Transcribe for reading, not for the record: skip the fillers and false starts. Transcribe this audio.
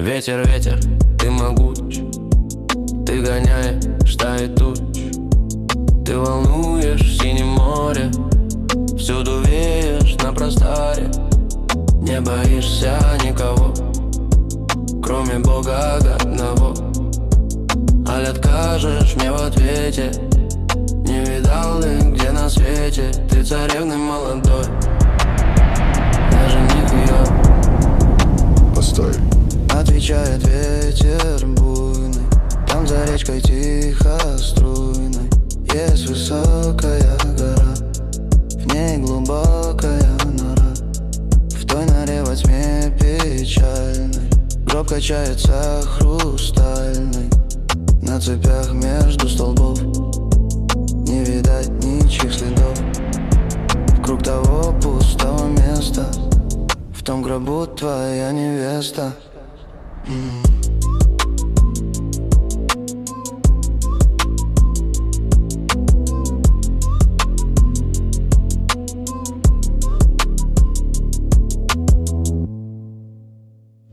Ветер, ветер, ты могуч, ты гоняешь стаи туч, ты волнуешь синее море, всюду веешь на просторе. Не боишься никого, кроме Бога одного. Аль откажешь мне в ответе, не видал ли где на свете ты царевны молодой? Я жених ее. Постой. Отвечает ветер буйный, там за речкой тихо струйной. Есть высокая гора, в ней глубокая нора. В той норе во тьме печальной гроб качается хрустальный. На цепях между столбов не видать ничьих следов. Вокруг того пустого места, в том гробу твоя невеста.